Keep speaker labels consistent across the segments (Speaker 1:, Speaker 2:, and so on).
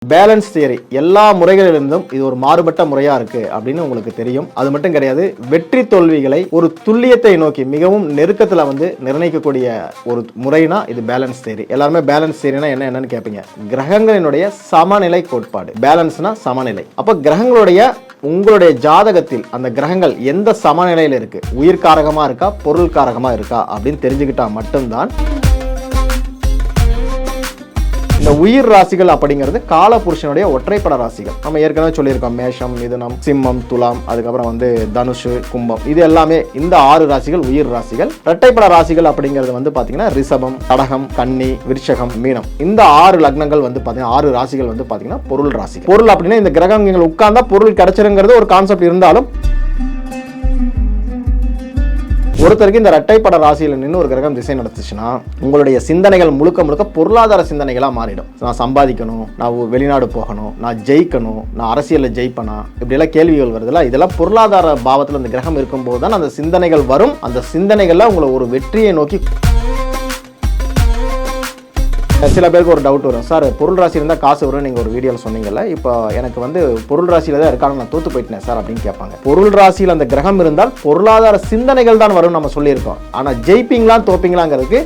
Speaker 1: Balance theory எல்லா முறைகளிலிருந்தும் இது ஒரு மாறுபட்ட முறையா இருக்கு அப்படின்னு உங்களுக்கு தெரியும். அது மட்டும் கிடையாது, வெற்றி தோல்விகளை ஒரு துல்லியத்தை நோக்கி மிகவும் நெருக்கத்துல நிர்ணயிக்கக்கூடிய ஒரு முறைனா இது பேலன்ஸ் தியரி. எல்லாருமே பேலன்ஸ் தியரினா என்னன்னு கேட்பீங்க. கிரகங்களினுடைய சமநிலை கோட்பாடு. பேலன்ஸ்னா சமநிலை. அப்ப கிரகங்களுடைய உங்களுடைய ஜாதகத்தில் அந்த கிரகங்கள் எந்த சமநிலையில் இருக்கு, உயிர் காரகமா இருக்கா பொருள் காரகமா இருக்கா அப்படின்னு தெரிஞ்சுக்கிட்டா மட்டும்தான் இந்த உயிர் ராசிகள் அப்படிங்கிறது காலபுருஷனுடைய ஒற்றைப்பட ராசிகள். நம்ம ஏற்கனவே சொல்லியிருக்கோம், மேஷம், மிதுனம், சிம்மம், துலாம், அதுக்கப்புறம் தனுஷு, கும்பம், இது எல்லாமே இந்த 6 ராசிகள் உயிர் ராசிகள். இரட்டைப்பட ராசிகள் அப்படிங்கிறது பாத்தீங்கன்னா ரிஷபம், கடகம், கன்னி, விருச்சகம், மீனம், இந்த 6 லக்னங்கள் பாத்தீங்கன்னா 6 ராசிகள் பாத்தீங்கன்னா பொருள் ராசிகள். பொருள் அப்படின்னா இந்த கிரகங்கள் உட்கார்ந்தா பொருள் கிடைச்சிருங்கிறது ஒரு கான்செப்ட் இருந்தாலும், ஒருத்தருக்கு இந்த இரட்டைப்பட ராசியில் நின்று ஒரு கிரகம் திசை நடத்துச்சுன்னா உங்களுடைய சிந்தனைகள் முழுக்க முழுக்க பொருளாதார சிந்தனைகளா மாறிடும். நான் சம்பாதிக்கணும், நான் வெளிநாடு போகணும், நான் ஜெயிக்கணும், நான் அரசியலில் ஜெயிப்பனா, இப்படி எல்லாம் கேள்விகள் வருதுல. இதெல்லாம் பொருளாதார பாவத்தில் அந்த கிரகம் இருக்கும்போது தான் அந்த சிந்தனைகள் வரும். அந்த சிந்தனைகள்ல உங்களை ஒரு வெற்றியை நோக்கி. சில பேருக்கு ஒரு டவுட் வரும், சார் பொருள் ராசி இருந்தால் காசு வரும் நீங்கள் ஒரு வீடியோவில் சொன்னீங்கல்ல, இப்போ எனக்கு பொருள் ராசியில் தான் இருக்கான நான் தோத்து போயிட்டேன் சார் அப்படின்னு கேட்பாங்க. பொருள் ராசியில் அந்த கிரகம் இருந்தால் பொருளாதார சிந்தனைகள் தான் வரும் நம்ம சொல்லியிருக்கோம். ஆனால் ஜெயிப்பீங்களா தோப்பீங்களாங்கிறதுக்கு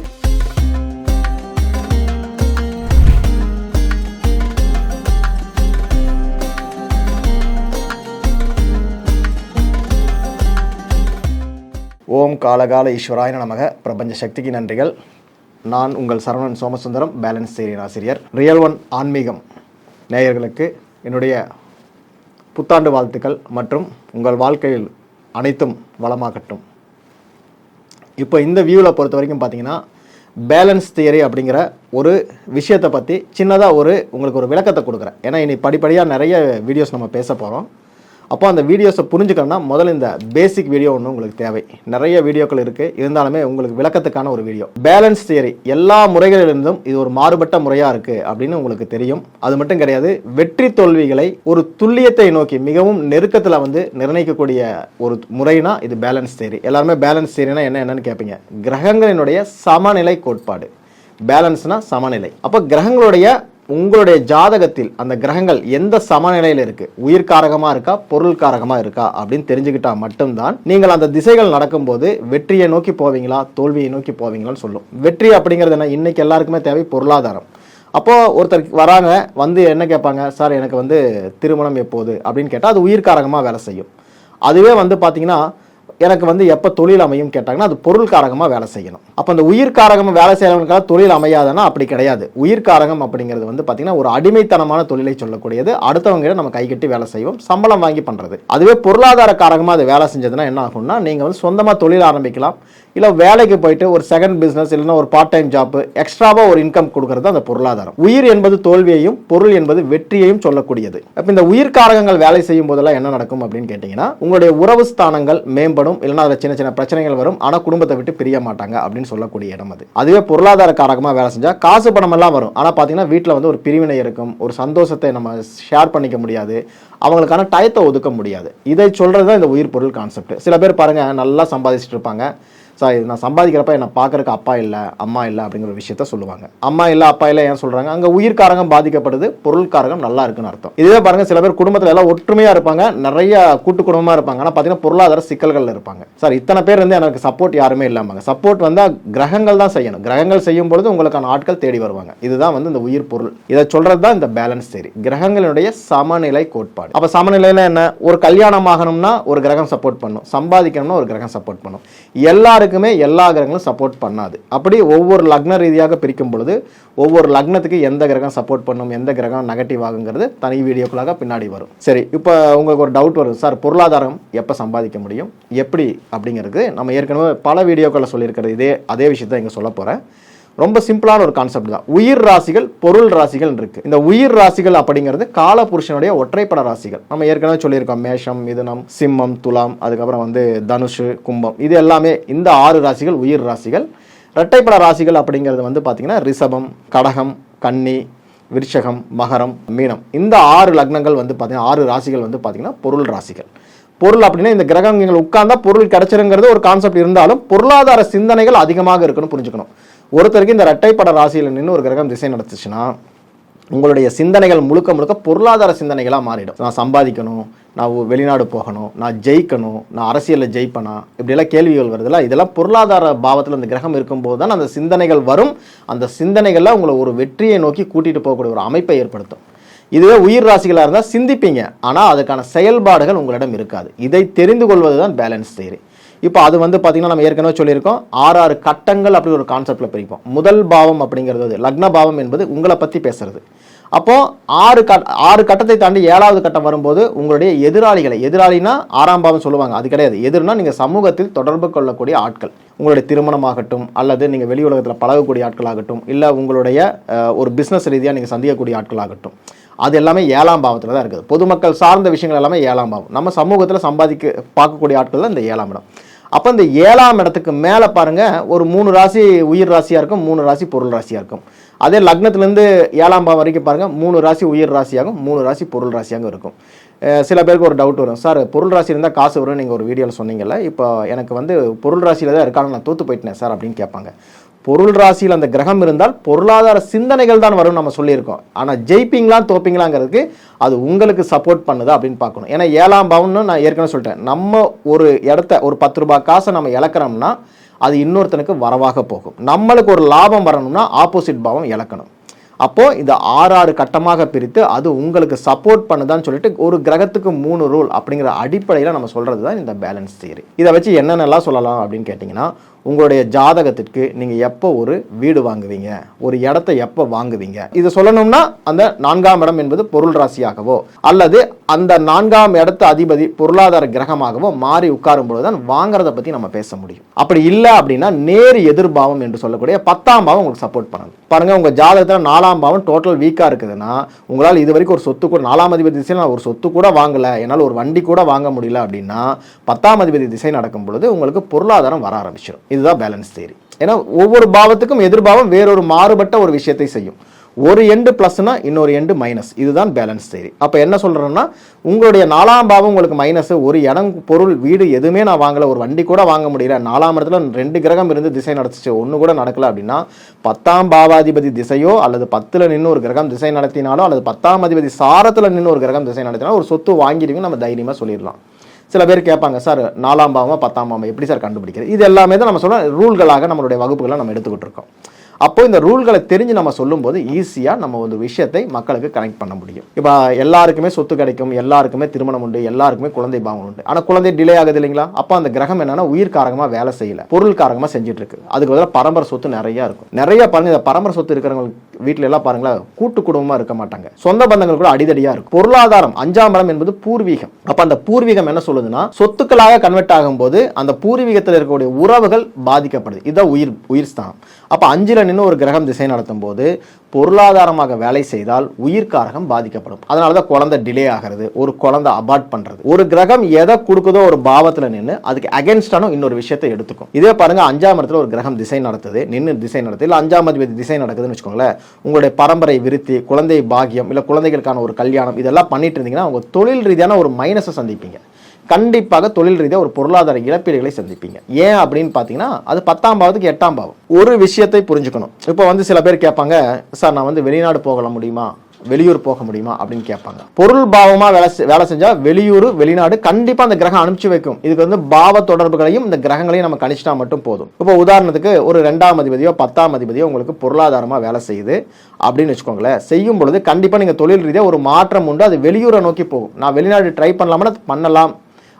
Speaker 1: ஓம் காலகால ஈஸ்வராய நமக. பிரபஞ்ச சக்திக்கு நன்றிகள். நான் உங்கள் சரவணன் சோமசுந்தரம், பேலன்ஸ் தியரி ஆசிரியர். ரியல் ஒன் ஆன்மீகம் நேயர்களுக்கு என்னுடைய புத்தாண்டு வாழ்த்துக்கள் மற்றும் உங்கள் வாழ்க்கையில் அனைத்தும் வளமாகட்டும். இப்போ இந்த வியூவில் பொறுத்த வரைக்கும் பார்த்தீங்கன்னா பேலன்ஸ் தியரி அப்படிங்கிற ஒரு விஷயத்தை பற்றி சின்னதாக உங்களுக்கு ஒரு விளக்கத்தை கொடுக்குறேன். ஏன்னா இனி படிப்படியாக நிறைய வீடியோஸ் நம்ம பேச போகிறோம். அப்போ அந்த வீடியோஸை புரிஞ்சுக்கணும்னா முதல்ல இந்த பேசிக் வீடியோ ஒன்று உங்களுக்கு தேவை. நிறைய வீடியோக்கள் இருக்குது, இருந்தாலுமே உங்களுக்கு விளக்கத்துக்கான ஒரு வீடியோ. பேலன்ஸ் தியரி எல்லா முறைகளிலிருந்தும் இது ஒரு மாறுபட்ட முறையாக இருக்குது அப்படின்னு உங்களுக்கு தெரியும். அது மட்டும் கிடையாது, வெற்றி தோல்விகளை ஒரு துல்லியத்தை நோக்கி மிகவும் நெருக்கத்தில் நிர்ணயிக்கக்கூடிய ஒரு முறைனா இது பேலன்ஸ் தியரி. எல்லாருமே பேலன்ஸ் தியரினா என்னன்னு கேட்பீங்க. கிரகங்களினுடைய சமநிலை கோட்பாடு. பேலன்ஸ்னா சமநிலை. அப்போ கிரகங்களுடைய உங்களுடைய ஜாதகத்தில் அந்த கிரகங்கள் எந்த சமநிலையில் இருக்கு, உயிர் காரகமா இருக்கா பொருள் காரகமா இருக்கா அப்படின்னு தெரிஞ்சுக்கிட்டா மட்டும்தான் நீங்கள் அந்த திசைகள் நடக்கும்போது வெற்றியை நோக்கி போவீங்களா தோல்வியை நோக்கி போவீங்களான்னு சொல்லும். வெற்றி அப்படிங்கிறது என்ன, இன்னைக்கு எல்லாருக்குமே தேவை பொருளாதாரம். அப்போ ஒருத்தர் வராங்க என்ன கேட்பாங்க, சார் எனக்கு திருமணம் எப்போது அப்படின்னு கேட்டால் அது உயிர் காரகமா வேலை செய்யும். அதுவே பார்த்தீங்கன்னா எனக்கு எப்போ தொழில் அமையும் கேட்டாங்கன்னா அது பொருள் காரகமாக வேலை செய்யணும். அப்போ அந்த உயிர் காரகமாக வேலை செய்யறவங்களுக்காக தொழில் அமையாதுன்னா அப்படி கிடையாது. உயிர் காரகம் அப்படிங்கிறது பார்த்தீங்கன்னா ஒரு அடிமைத்தனமான தொழிலை சொல்லக்கூடியது. அடுத்தவங்க நம்ம கை கட்டி வேலை செய்வோம், சம்பளம் வாங்கி பண்ணுறது. அதுவே பொருளாதார காரகமாக அது வேலை செஞ்சதுன்னா என்ன ஆகும்னா, நீங்கள் சொந்தமாக தொழில் ஆரம்பிக்கலாம், இல்லை வேலைக்கு போயிட்டு ஒரு செகண்ட் பிஸ்னஸ் இல்லைன்னா ஒரு பார்ட் டைம் ஜாப் எக்ஸ்ட்ராவாக ஒரு இன்கம் கொடுக்கறது அந்த பொருளாதாரம். உயிர் என்பது தோல்வியையும் பொருள் என்பது வெற்றியையும் சொல்லக்கூடியது. அப்போ இந்த உயிர் காரகங்கள் வேலை செய்யும் போதெல்லாம் என்ன நடக்கும் அப்படின்னு கேட்டிங்கன்னா, உங்களுடைய உறவு ஸ்தானங்கள் மேம்படும், இல்லைன்னா அதில் சின்ன சின்ன பிரச்சனைகள் வரும், ஆனால் குடும்பத்தை விட்டு பிரிய மாட்டாங்க அப்படின்னு சொல்லக்கூடிய இடம் அது. அதுவே பொருளாதார காரகமாக வேலை செஞ்சால் காசு பணம் எல்லாம் வரும், ஆனால் பார்த்தீங்கன்னா வீட்டில் ஒரு பிரிவினை இருக்கும், ஒரு சந்தோஷத்தை நம்ம ஷேர் பண்ணிக்க முடியாது, அவங்களுக்கான டயத்தை ஒதுக்க முடியாது. இதை சொல்றது தான் இந்த உயிர் பொருள் கான்செப்ட். சில பேர் பாருங்க நல்லா சம்பாதிச்சுட்டு இருப்பாங்க, சார் நான் சம்பாதிக்கிறப்ப என்னை பார்க்கறக்கு அப்பா இல்லை அம்மா இல்லை அப்படிங்கிற விஷயத்த சொல்லுவாங்க. அம்மா இல்லை அப்பா இல்லை ஏன் சொல்றாங்க, அங்கே உயிர் காரகம் பாதிக்கப்படுது, பொருள் காரகம் நல்லா இருக்குன்னு அர்த்தம். இதுவே பாருங்க சில பேர் குடும்பத்தில் எல்லாம் ஒற்றுமையா இருப்பாங்க, நிறைய கூட்டு குடும்பமா இருப்பாங்க, ஆனால் பார்த்தீங்கன்னா பொருளாதார சிக்கல்கள் இருப்பாங்க. சார் இத்தனை பேர் எனக்கு சப்போர்ட் யாருமே இல்லாமல், சப்போர்ட் கிரகங்கள் தான் செய்யணும். கிரகங்கள் செய்யும் பொழுது உங்களுக்கான ஆட்கள் தேடி வருவாங்க. இதுதான் இந்த உயிர் பொருள். இதை சொல்றது தான் இந்த பேலன்ஸ் தியரி, கிரகங்களுடைய சமநிலை கோட்பாடு. அப்ப சமநிலையில என்ன, ஒரு கல்யாணம் ஆகணும்னா ஒரு கிரகம் சப்போர்ட் பண்ணும், சம்பாதிக்கணும்னா ஒரு கிரகம் சப்போர்ட் பண்ணும். எல்லாருக்குமே எல்லா கிரகங்களும் சப்போர்ட் பண்ணாது. அப்படி ஒவ்வொரு லக்ன ரீதியாக பிரிக்கும் பொழுது ஒவ்வொரு லக்னத்துக்கு எந்த கிரகம் சப்போர்ட் பண்ணும், எந்த கிரகம் நெகட்டிவ் ஆகுங்கிறது தனி வீடியோக்களாக பின்னாடி வரும். சரி, இப்போ உங்களுக்கு ஒரு டவுட் வரும், சார் பொருளாதாரம் எப்போ சம்பாதிக்க முடியும் எப்படி அப்படிங்கிறது நம்ம ஏற்கனவே பல வீடியோக்களை சொல்லியிருக்கிறது. அதே விஷயத்தை இங்கே சொல்ல போகிறேன். ரொம்ப சிம்பிளான ஒரு கான்செப்ட் தான். உயிர் ராசிகள் பொருள் ராசிகள் இருக்கு. இந்த உயிர் ராசிகள் அப்படிங்கிறது காலபுருஷனுடைய ஒற்றைப்பட ராசிகள். நம்ம ஏற்கனவே சொல்லியிருக்கோம், மேஷம், மிதுனம், சிம்மம், துலாம், அதுக்கப்புறம் தனுஷு, கும்பம், இது எல்லாமே இந்த 6 ராசிகள் உயிர் ராசிகள். இரட்டைப்பட ராசிகள் அப்படிங்கிறது பார்த்தீங்கன்னா ரிஷபம், கடகம், கன்னி, விருச்சகம், மகரம், மீனம், இந்த 6 லக்னங்கள் பார்த்தீங்கன்னா 6 ராசிகள் பார்த்தீங்கன்னா பொருள் ராசிகள். பொருள் அப்படின்னா இந்த கிரகங்கள் உட்கார்ந்தா பொருள் கிடைச்சிருங்கிறது ஒரு கான்செப்ட் இருந்தாலும் பொருளாதார சிந்தனைகள் அதிகமாக இருக்குன்னு புரிஞ்சுக்கணும். ஒருத்தருக்கு இந்த இரட்டைப்பட ராசியில் நின்று ஒரு கிரகம் திசை நடத்துச்சுன்னா உங்களுடைய சிந்தனைகள் முழுக்க முழுக்க பொருளாதார சிந்தனைகளாக மாறிடும். நான் சம்பாதிக்கணும், நான் வெளிநாடு போகணும், நான் ஜெயிக்கணும், நான் அரசியலில் ஜெயிப்பனா, இப்படியெல்லாம் கேள்விகள் வருதுல்ல. இதெல்லாம் பொருளாதார பாவத்தில் அந்த கிரகம் இருக்கும்போது தான் அந்த சிந்தனைகள் வரும். அந்த சிந்தனைகளில் உங்களை ஒரு வெற்றியை நோக்கி கூட்டிகிட்டு போகக்கூடிய ஒரு அமைப்பை ஏற்படுத்தும். இதுவே உயிர் ராசிகளாக இருந்தால் சிந்திப்பீங்க, ஆனால் அதுக்கான செயல்பாடுகள் உங்களிடம் இருக்காது. இதை தெரிந்து கொள்வது தான் பேலன்ஸ் தியரி. இப்போ அது பார்த்தீங்கன்னா நம்ம ஏற்கனவே சொல்லியிருக்கோம், 6 கட்டங்கள் அப்படி ஒரு கான்செப்டில் பிரிப்போம். முதல் பாவம் அப்படிங்கிறது லக்ன பாவம் என்பது உங்களை பற்றி பேசுறது. அப்போது 6 கட்டத்தை தாண்டி 7வது கட்டம் வரும்போது உங்களுடைய எதிராளினா 6ஆம் பாவம் சொல்லுவாங்க, அது கிடையாது. எதிர்னா நீங்கள் சமூகத்தில் தொடர்பு கொள்ளக்கூடிய ஆட்கள், உங்களுடைய திருமணமாகட்டும், அல்லது நீங்கள் வெளி உலகத்தில் பழகக்கூடிய ஆட்களாகட்டும், இல்லை உங்களுடைய ஒரு பிஸ்னஸ் ரீதியாக நீங்கள் சந்திக்கக்கூடிய ஆட்களாகட்டும், அது எல்லாமே 7ஆம் பாவத்தில் தான் இருக்குது. பொதுமக்கள் சார்ந்த விஷயங்கள் எல்லாமே 7ஆம் பாவம். நம்ம சமூகத்தில் பார்க்கக்கூடிய ஆட்கள் தான் இந்த 7ஆம் இடம். அப்போ இந்த 7ஆம் இடத்துக்கு மேலே பாருங்கள், ஒரு 3 ராசி உயிர் ராசியாக இருக்கும், 3 ராசி பொருள் ராசியாக இருக்கும். அதே லக்னத்துலேருந்து 7ஆம் பாவம் வரைக்கும் பாருங்கள், 3 ராசி உயிர் ராசியாகும், 3 ராசி பொருள் ராசியாக இருக்கும். சில பேருக்கு ஒரு டவுட் வரும், சார் பொருள் ராசி இருந்தால் காசு வரும் நீங்கள் ஒரு வீடியோவில் சொன்னீங்கல்ல, இப்போ எனக்கு பொருள் ராசியில் தான் இருக்காங்க, நான் தோற்று போயிட்டேன் சார் அப்படின்னு கேட்பாங்க. பொருள் ராசியில் அந்த கிரகம் இருந்தால் பொருளாதார சிந்தனைகள் தான் வரும் நம்ம சொல்லியிருக்கோம். ஆனால் ஜெயிப்பீங்களா தோப்பீங்களாங்கிறதுக்கு அது உங்களுக்கு சப்போர்ட் பண்ணுதா அப்படின்னு பார்க்கணும். ஏன்னா 7ஆம் பாவம்னு நான் ஏற்கனவே சொல்லிட்டேன், நம்ம ஒரு இடத்த ஒரு 10 ரூபாய் காசை நம்ம இழக்கிறோம்னா அது இன்னொருத்தனுக்கு வரவாக போகும். நம்மளுக்கு ஒரு லாபம் வரணும்னா ஆப்போசிட் பாவம் இழக்கணும். அப்போது இந்த 6 கட்டமாக பிரித்து அது உங்களுக்கு சப்போர்ட் பண்ணுதான்னு சொல்லிட்டு ஒரு கிரகத்துக்கு 3 ரூல் அப்படிங்கிற அடிப்படையில் நம்ம சொல்கிறது தான் இந்த பேலன்ஸ் தியரி. இதை வச்சு என்னென்னலாம் சொல்லலாம் அப்படின்னு கேட்டிங்கன்னா, உங்களுடைய ஜாதகத்திற்கு நீங்கள் எப்போ ஒரு வீடு வாங்குவீங்க, ஒரு இடத்த எப்போ வாங்குவீங்க, இது சொல்லணும்னா அந்த 4ஆம் இடம் என்பது பொருள் ராசியாகவோ அல்லது அந்த 4ஆம் இடத்து அதிபதி பொருளாதார கிரகமாகவோ மாறி உட்காரும் பொழுது தான் வாங்குறத பற்றி நம்ம பேச முடியும். அப்படி இல்லை அப்படின்னா நேர் எதிர்பாவம் என்று சொல்லக்கூடிய 10ஆம் பாவம் உங்களுக்கு சப்போர்ட் பண்ணணும். பாருங்கள், உங்கள் ஜாதகத்தில் 4ஆம் பாவம் டோட்டல் வீக்காக இருக்குதுன்னா உங்களால் இது வரைக்கும் ஒரு சொத்து கூட 4ஆம் அதிபதி திசையில் நான் ஒரு சொத்து கூட வாங்கலை, என்னால் ஒரு வண்டி கூட வாங்க முடியல அப்படின்னா 10ஆம் அதிபதி திசை நடக்கும் பொழுது உங்களுக்கு பொருளாதாரம் வர ஆரம்பிச்சிடும். இதுதான் பேலன்ஸ் தியரி. ஏன்னா ஒவ்வொரு பாவத்துக்கும் எதிர்பாவம் வேறொரு மாறுபட்ட ஒரு விஷயத்தை செய்யும். ஒரு எண்டு பிளஸ்னா இன்னொரு எண்டு மைனஸ். இதுதான் பேலன்ஸ் தியரி. அப்போ என்ன சொல்கிறேன்னா, உங்களுடைய 4ஆம் பாவம் உங்களுக்கு மைனஸ், ஒரு இடம் பொருள் வீடு எதுவுமே நான் வாங்கலை, ஒரு வண்டி கூட வாங்க முடியல, 4ஆம் இடத்துல 2 கிரகம் இருந்து திசை நடத்துச்சு, ஒன்று கூட நடக்கல அப்படின்னா 10ஆம் பாவாதிபதி திசையோ அல்லது 10ல் நின்று ஒரு கிரகம் திசை நடத்தினாலோ அல்லது 10ஆம் அதிபதி சாரத்தில் நின்று ஒரு கிரகம் திசை நடத்தினாலும் ஒரு சொத்து வாங்கிடுவீங்க, நம்ம தைரியமாக சொல்லிடலாம். சில பேர் கேட்பாங்க, சார் 4ஆம் பாவமா 10ஆம் பாவம் எப்படி சார் கண்டுபிடிக்கிறது? இது எல்லாமே தான் நம்ம சொல்ல ரூல்களாக நம்மளுடைய வகுப்புகளை நம்ம எடுத்துக்கிட்டு இருக்கோம். அப்போ இந்த ரூல்களை தெரிஞ்சு நம்ம சொல்லும்போது ஈஸியாக நம்ம ஒரு விஷயத்தை மக்களுக்கு கனெக்ட் பண்ண முடியும். இப்போ எல்லாருக்குமே சொத்து கிடைக்கும், எல்லாருக்குமே திருமணம் உண்டு, எல்லாருக்குமே குழந்தை பாவம் உண்டு. ஆனால் குழந்தை டிலே ஆகுது இல்லைங்களா? அப்போ அந்த கிரகம் என்னன்னா உயிர் காரகமாக வேலை செய்யலை, பொருள் காரகமாக செஞ்சுட்டு இருக்கு. அதுக்கு பதிலாக பரம்பரை சொத்து நிறையா இருக்கும். நிறைய பாருங்க, இந்த பரம்பரை சொத்து இருக்கிறவங்க வீட்டில எல்லாம் பாருங்களேன், கூட்டு குடும்பமாக இருக்க மாட்டாங்க, சொந்த பந்தங்கள் கூட அடிதடியாக இருக்கும். பொருளாதாரம் 5ஆம் இடம் என்பது பூர்வீகம். அப்போ அந்த பூர்வீகம் என்ன சொல்லுதுன்னா, சொத்துக்களாக கன்வெர்ட் ஆகும்போது அந்த பூர்வீகத்தில் இருக்கக்கூடிய உறவுகள் பாதிக்கப்படுது. இதுதான் உயிர் ஸ்தானம். அப்போ 5ல் நின்று ஒரு கிரகம் திசை நடத்தும் போது பொருளாதாரமாக வேலை செய்தால் உயிர்காரகம் பாதிக்கப்படும். அதனால தான் குழந்தை டிலே ஆகிறது, ஒரு குழந்தை அபார்ட் பண்றது. ஒரு கிரகம் எதை கொடுக்குதோ ஒரு பாவத்தில் நின்று அதுக்கு அகேன்ஸ்டான இன்னொரு விஷயத்தை எடுத்துக்கும். இதே பாருங்க, 5ஆம் இடத்துல ஒரு கிரகம் திசை நடத்துது, நின்று திசை நடத்துது, இல்லை 5ஆம் அதிபதி திசை நடக்குதுன்னு வச்சுக்கோங்களேன், உங்களுடைய பரம்பரை விருத்தி, குழந்தை பாகியம், இல்லை குழந்தைகளுக்கான ஒரு கல்யாணம், இதெல்லாம் பண்ணிட்டு இருந்தீங்கன்னா உங்க தொழில் ரீதியான ஒரு மைனஸை சந்திப்பீங்க. கண்டிப்பாக தொழில் ரீதியாக ஒரு பொருளாதார இழப்பீடுகளை சந்திப்பீங்க. ஏன் அப்படின்னு பார்த்தீங்கன்னா, அது 10ஆம் பாவத்துக்கு 8ஆம் பாவம். ஒரு விஷயத்தை புரிஞ்சுக்கணும். இப்போ சில பேர் கேட்பாங்க, சார் நான் வெளிநாடு போக முடியுமா, வெளியூர் போக முடியுமா அப்படின்னு கேட்பாங்க. பொருள் பாவமா வேலை செஞ்சா வெளியூர் வெளிநாடு கண்டிப்பா அந்த கிரகம் அனுப்பிச்சு வைக்கும். இதுக்கு பாவ தொடர்புகளையும் இந்த கிரகங்களையும் நம்ம கணிச்சிட்டா மட்டும் போதும். இப்போ உதாரணத்துக்கு ஒரு 2ஆம் அதிபதியோ 10ஆம் அதிபதியோ உங்களுக்கு பொருளாதாரமா வேலை செய்யுது அப்படின்னு வச்சுக்கோங்களேன். செய்யும் பொழுது கண்டிப்பா நீங்க தொழில் ரீதியாக ஒரு மாற்றம் உண்டு, அது வெளியூரை நோக்கி போகும். நான் வெளிநாடு ட்ரை பண்ணலாம்னா பண்ணலாம்.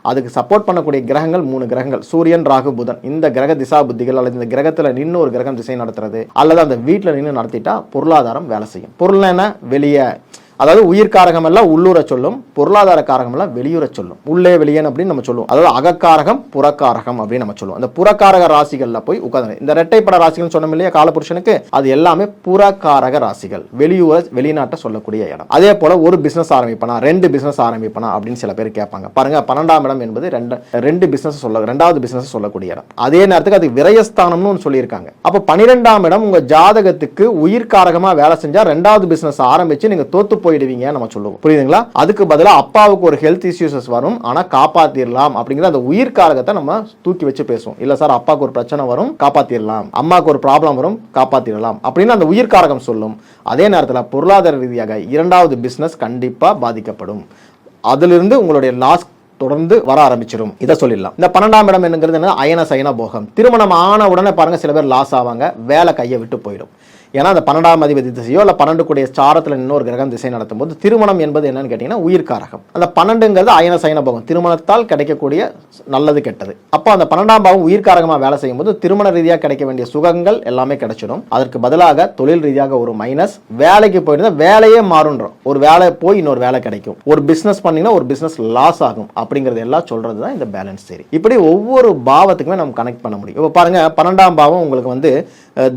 Speaker 1: அதுக்கு சப்போர்ட் பண்ணக்கூடிய கிரகங்கள் 3 கிரகங்கள், சூரியன், ராகு, புதன். இந்த கிரக திசா புத்திகள் அல்லது இந்த கிரகத்தில் நின்று ஒரு கிரகம் திசை நடத்துறது அல்லது அந்த வீட்டில் நின்று நடத்திட்டா பொருளாதாரம் வேலை செய்யும். பொருள் என்ன, வெளியே, அதாவது உயிர்காரகம் எல்லாம் உள்ளூரை சொல்லும், பொருளாதார காரகம் எல்லாம் வெளியூரை சொல்லும். உள்ளே வெளியேன்னு அப்படின்னு நம்ம சொல்லுவோம். அதாவது அகக்காரகம் புறக்காரகம் அப்படின்னு நம்ம சொல்லுவோம். அந்த புறக்காரக ராசிகள்ல போய் உட்காந்து இந்த இரட்டைப்பட ராசிகள் சொன்னோம் இல்லையா காலபுருஷனுக்கு, அது எல்லாமே புறக்காரக ராசிகள், வெளிநாட்டை சொல்லக்கூடிய இடம். அதே போல ஒரு பிசினஸ் ஆரம்பிப்பனா, 2 பிசினஸ் ஆரம்பிப்பனா அப்படின்னு சில பேர் கேட்பாங்க. பாருங்க, 12ஆம் இடம் என்பது ரெண்டு பிசினஸ் ரெண்டாவது பிசினஸ் சொல்லக்கூடிய இடம். அதே நேரத்துக்கு அது விரயஸ்தானம்னு சொல்லியிருக்காங்க. அப்போ 12ஆம் இடம் உங்க ஜாதகத்துக்கு உயிர்காரகமா வேலை செஞ்சா 2வது பிசினஸ் ஆரம்பிச்சு நீங்க தோத்து போய் போயிடுவீங்க நம்ம சொல்லுவோம். புரியுதுங்களா? அதுக்கு பதிலாக அப்பாவுக்கு ஒரு ஹெல்த் இஷ்யூஸஸ் வரும், ஆனால் காப்பாற்றிடலாம் அப்படிங்கிற அந்த உயிர் காரகத்தை நம்ம தூக்கி வச்சு பேசுவோம். இல்லை சார், அப்பாவுக்கு ஒரு பிரச்சனை வரும், காப்பாற்றிடலாம், அம்மாவுக்கு ஒரு ப்ராப்ளம் வரும், காப்பாற்றிடலாம் அப்படின்னு அந்த உயிர் காரகம் சொல்லும். அதே நேரத்தில் பொருளாதார ரீதியாக இரண்டாவது பிஸ்னஸ் கண்டிப்பாக பாதிக்கப்படும். அதிலிருந்து உங்களுடைய லாஸ் தொடர்ந்து வர ஆரம்பிச்சிடும். இதை சொல்லிடலாம். இந்த 12ஆம் இடம் என்னங்கிறது என்ன? அயன சயன போகம். திருமணம் ஆன உடனே பாருங்க, சில பேர் லாஸ் ஆவாங்க, வேலை கையை விட்டு போயிடும். ஏன்னா அந்த 12ஆம் அதிபதி திசையோ இல்லை 12 கூடிய சாரத்தில் இன்னொரு கிரகம் திசை நடத்தும் போது திருமணம் என்பது என்னன்னு கேட்டீங்கன்னா உயிர்காரகம். அந்த 12ங்கிறது அயன சயன போகம், திருமணத்தால் கிடைக்கக்கூடிய நல்லது கெட்டது. அப்போ அந்த 12ஆம் பாவம் உயிர்காரகமாக வேலை செய்யும் போது திருமண ரீதியாக கிடைக்க வேண்டிய சுகங்கள் எல்லாமே கிடைச்சிடும். அதற்கு பதிலாக தொழில் ரீதியாக ஒரு மைனஸ், வேலைக்கு போயிருந்தா வேலையே மாறுன்றோம், ஒரு வேலை போய் இன்னொரு வேலை கிடைக்கும், ஒரு பிசினஸ் பண்ணீங்கன்னா ஒரு பிசினஸ் லாஸ் ஆகும் அப்படிங்கிறது எல்லாம் சொல்றது தான் இந்த பேலன்ஸ் தியரி. இப்படி ஒவ்வொரு பாவத்துக்குமே நம்ம கனெக்ட் பண்ண முடியும். இப்போ பாருங்க, 12ஆம் பாவம் உங்களுக்கு வந்து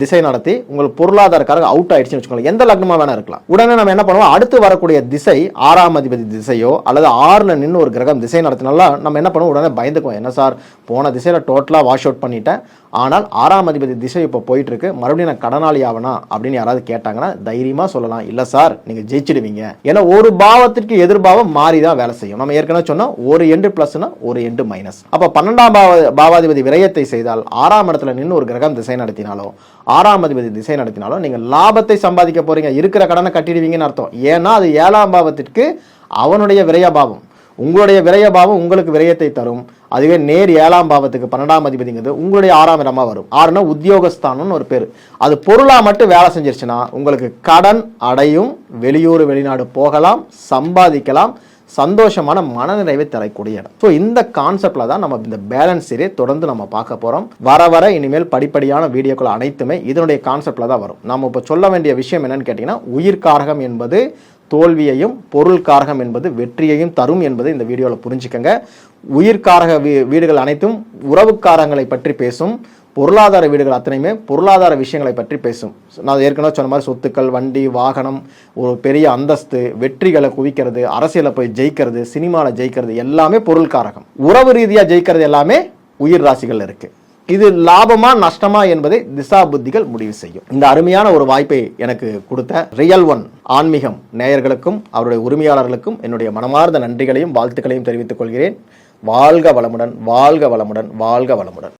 Speaker 1: திசை நடத்தி உங்களுக்கு பொருளாதாரக்காரங்க அவுட் ஆயிடுச்சுன்னு வச்சுக்கோங்க, எந்த லக்னமா வேணா இருக்கலாம். உடனே நம்ம என்ன பண்ணுவோம், அடுத்து வரக்கூடிய திசை 6ஆம் அதிபதி திசையோ அல்லது 6ல நின்று ஒரு கிரகம் திசை நடத்தினால நம்ம என்ன பண்ணுவோம், உடனே பயந்துக்குவோம். என்ன சார், போன திசையில டோட்டலா வாஷ் அவுட் பண்ணிட்டேன், ஆனால் 6ஆம் அதிபதி திசை இப்போ போயிட்டு இருக்கு, மறுபடியும் நான் கடனாளி ஆவனா அப்படின்னு யாராவது கேட்டாங்கன்னா தைரியமா சொல்லலாம், இல்ல சார் நீங்க ஜெயிச்சிடுவீங்க. ஏன்னா ஒரு பாவத்திற்கு எதிர்பாவம் மாறி தான் வேலை செய்யும். நம்ம ஏற்கனவே சொன்னா ஒரு எண்டு பிளஸ்னா ஒரு எண்டு மைனஸ். அப்ப 12ஆம் பாவாதிபதி விரயத்தை செய்தால் 6ஆம் இடத்துல நின்று ஒரு கிரகம் திசை நடத்தினாலோ 6ஆம் அதிபதி திசை நடத்தினாலும் நீங்க லாபத்தை சம்பாதிக்க போறீங்க, இருக்கிற கடனை கட்டிடுவீங்கன்னு அர்த்தம். ஏன்னா அது 7ஆம் பாவத்திற்கு அவனுடைய விரயபாவம். உங்களுடைய விரயபாவம் உங்களுக்கு விரயத்தை தரும். அதுவே நேர் 7ஆம் பாவத்துக்கு 12ஆம் அதிபதிங்கிறது உங்களுடைய 6ஆம் இடமா வரும். 6னா உத்தியோகஸ்தானம்னு ஒரு பேர். அது பொருளா மட்டும் வேலை செஞ்சிருச்சுன்னா உங்களுக்கு கடன் அடையும், வெளியூர் வெளிநாடு போகலாம், சம்பாதிக்கலாம், சந்தோஷமான மனநிறைவை தரக்கூடிய இடம். ஸோ இந்த கான்செப்ட்ல தான் நம்ம இந்த பேலன்ஸ் சீரியை தொடர்ந்து நம்ம பார்க்க போறோம். வர இனிமேல் படிப்படியான வீடியோக்கள் அனைத்துமே இதனுடைய கான்செப்ட்ல தான் வரும். நம்ம இப்போ சொல்ல வேண்டிய விஷயம் என்னன்னு கேட்டீங்கன்னா, உயிர்காரகம் என்பது தோல்வியையும், பொருள் காரகம் என்பது வெற்றியையும் தரும் என்பதை இந்த வீடியோவில் புரிஞ்சுக்கங்க. உயிர்காரக வீடுகள் அனைத்தும் உறவுக்காரங்களை பற்றி பேசும், பொருளாதார வீடுகள் அத்தனையுமே பொருளாதார விஷயங்களை பற்றி பேசும். நான் ஏற்கனவே சொன்ன மாதிரி சொத்துக்கள், வண்டி, வாகனம், ஒரு பெரிய அந்தஸ்து, வெற்றிகளை குவிக்கிறது, அரசியலை போய் ஜெயிக்கிறது, சினிமாவில் ஜெயிக்கிறது எல்லாமே பொருள் காரகம். உறவு ரீதியாக ஜெயிக்கிறது எல்லாமே உயிர் ராசிகள் இருக்கு. இது லாபமா நஷ்டமா என்பதை திசா புத்திகள் முடிவு செய்யும். இந்த அருமையான ஒரு வாய்ப்பை எனக்கு கொடுத்த ரியல் ஒன் ஆன்மீகம் நேயர்களுக்கும் அவருடைய உரிமையாளர்களுக்கும் என்னுடைய மனமார்ந்த நன்றிகளையும் வாழ்த்துக்களையும் தெரிவித்துக் கொள்கிறேன். வாழ்க வளமுடன், வாழ்க வளமுடன், வாழ்க வளமுடன்.